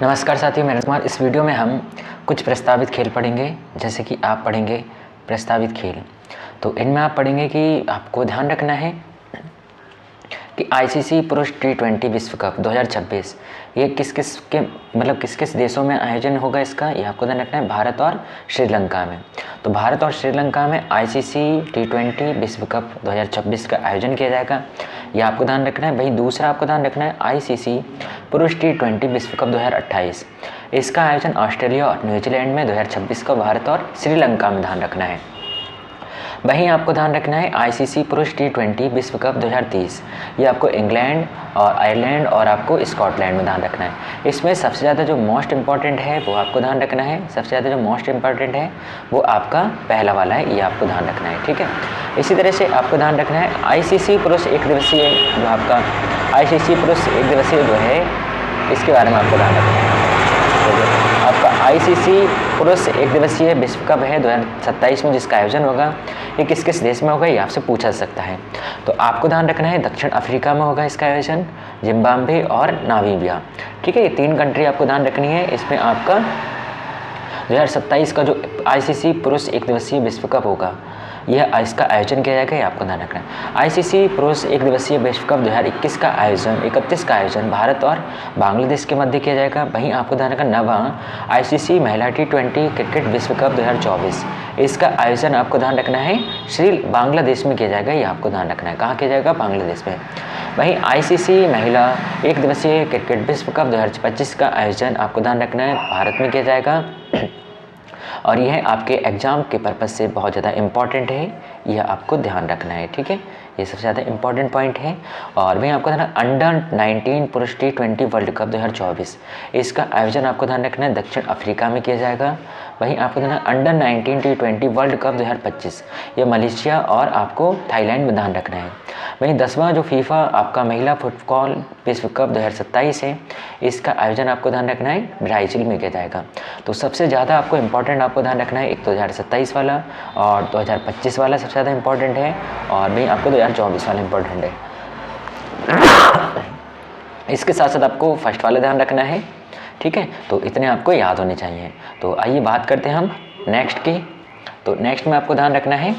नमस्कार साथियों, मैं कुमार। इस वीडियो में हम कुछ प्रस्तावित खेल पढ़ेंगे। जैसे कि आप पढ़ेंगे प्रस्तावित खेल, तो इनमें आप पढ़ेंगे कि आपको ध्यान रखना है कि आईसीसी पुरुष टी20 विश्व कप 2026 ये किस किस देशों में आयोजन होगा इसका, ये आपको ध्यान रखना है। भारत और श्रीलंका में। तो भारत और श्रीलंका में आईसीसी टी20 विश्व कप 2026 का आयोजन किया जाएगा, ये आपको ध्यान रखना है। वहीं दूसरा आपको ध्यान रखना है आईसीसी पुरुष टी20 विश्व कप 2028, इसका आयोजन ऑस्ट्रेलिया और न्यूजीलैंड में 2026 का भारत और श्रीलंका में ध्यान रखना है। वहीं आपको ध्यान रखना है आईसीसी पुरुष टी20 विश्व कप 2030, ये आपको इंग्लैंड और आयरलैंड और आपको स्कॉटलैंड में ध्यान रखना है। इसमें सबसे ज़्यादा जो मोस्ट इम्पॉर्टेंट है वो आपको ध्यान रखना है। सबसे ज़्यादा जो मोस्ट इम्पॉर्टेंट है वो आपका पहला वाला है, ये आपको ध्यान रखना है, ठीक है। इसी तरह से आपको ध्यान रखना है आईसीसी पुरुष एक दिवसीय जो आपका आईसीसी पुरुष एक दिवसीय जो है इसके बारे में आपको ध्यान रखना है। आपका आईसीसी पुरुष एक दिवसीय विश्व कप है 2027 में, जिसका आयोजन होगा ये किस किस देश में होगा, ये आपसे पूछा जा सकता है। तो आपको ध्यान रखना है दक्षिण अफ्रीका में होगा इसका आयोजन, जिम्बाब्वे और नामीबिया, ठीक है। ये 3 कंट्री आपको ध्यान रखनी है। इसमें आपका 2027 का जो आईसीसी पुरुष एक दिवसीय विश्व कप होगा यह इसका आयोजन किया जाएगा, ये आपको ध्यान रखना है। आईसीसी पुरुष एक दिवसीय विश्व कप 2031 का आयोजन 31 का आयोजन भारत और बांग्लादेश के मध्य किया जाएगा। वहीं आपको ध्यान रखना नवा आईसीसी महिला टी20 क्रिकेट विश्व कप 2024, इसका आयोजन आपको ध्यान रखना है बांग्लादेश में किया जाएगा, ये आपको ध्यान रखना है। कहाँ किया जाएगा? बांग्लादेश में। वहीं आईसीसी महिला एक दिवसीय क्रिकेट विश्व कप 2025 का आयोजन आपको ध्यान रखना है भारत में किया जाएगा, और यह आपके एग्ज़ाम के पर्पज़ से बहुत ज़्यादा इम्पॉर्टेंट है, यह आपको ध्यान रखना है, ठीक है। ये सबसे ज़्यादा इम्पॉर्टेंट पॉइंट है। और वहीं आपको ध्यान अंडर 19 पुरुष टी20 वर्ल्ड कप 2024, इसका आयोजन आपको ध्यान रखना है दक्षिण अफ्रीका में किया जाएगा। वहीं आपको ध्यान अंडर 19 टी20 वर्ल्ड कप 2025 ये मलेशिया और आपको थाईलैंड में ध्यान रखना है। वहीं 10वां जो फीफा आपका महिला फुटबॉल विश्व कप 2027 है, इसका आयोजन आपको ध्यान रखना है ब्राज़ील में किया जाएगा। तो सबसे ज़्यादा आपको इम्पॉर्टेंट आपको ध्यान रखना है एक 2027 वाला और 2025 वाला सबसे ज़्यादा इम्पॉर्टेंट है, और वहीं आपको 2024 वाला इम्पॉर्टेंट है। इसके साथ साथ आपको फर्स्ट वाला ध्यान रखना है, ठीक है। तो इतने आपको याद होने चाहिए। तो आइए बात करते हैं हम नेक्स्ट की। तो नेक्स्ट में आपको ध्यान रखना है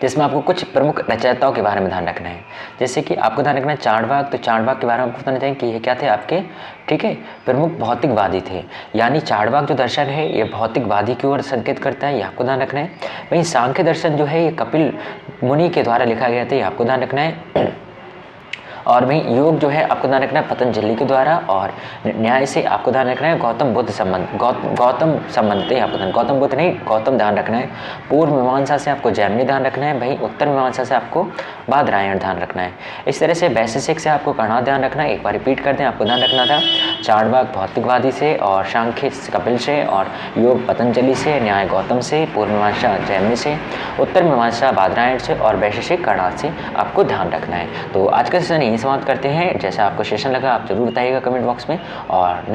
जिसमें आपको कुछ प्रमुख रचयिताओं के बारे में ध्यान रखना है। जैसे कि आपको ध्यान रखना है चारवाक। तो चारवाक के बारे में आपको बताना चाहिए कि ये क्या थे आपके, ठीक है, प्रमुख भौतिकवादी थे। यानी चारवाक जो दर्शन है ये भौतिकवादी की ओर संकेत करता है, ये आपको ध्यान रखना है। वहीं सांख्य दर्शन जो है ये कपिल मुनि के द्वारा लिखा गया था, ये आपको ध्यान रखना है। और वहीं योग जो है आपको ध्यान रखना है पतंजलि के द्वारा, और न्याय से आपको ध्यान रखना है गौतम बुद्ध संबंध गौतम संबंध आपको गौतम बुद्ध नहीं गौतम ध्यान रखना है। पूर्व मीमांसा से आपको जैमिनी ध्यान रखना है। वहीं उत्तर मीमांसा से आपको बादरायण ध्यान रखना है। इस तरह से वैशेषिक से आपको कणा ध्यान रखना है। एक बार रिपीट करते हैं, आपको ध्यान रखना था चारवाक भौतिकवादी से, और सांख्य कपिल से, और योग पतंजलि से, न्याय गौतम से, पूर्व मीमांसा जैमिनी से, उत्तर मीमांसा बादरायण से, और वैशेषिक कणा से आपको ध्यान रखना है। तो आज का सेशन यही समाप्त करते हैं। जैसा आपको सेशन लगा आप जरूर बताइएगा कमेंट बॉक्स में। और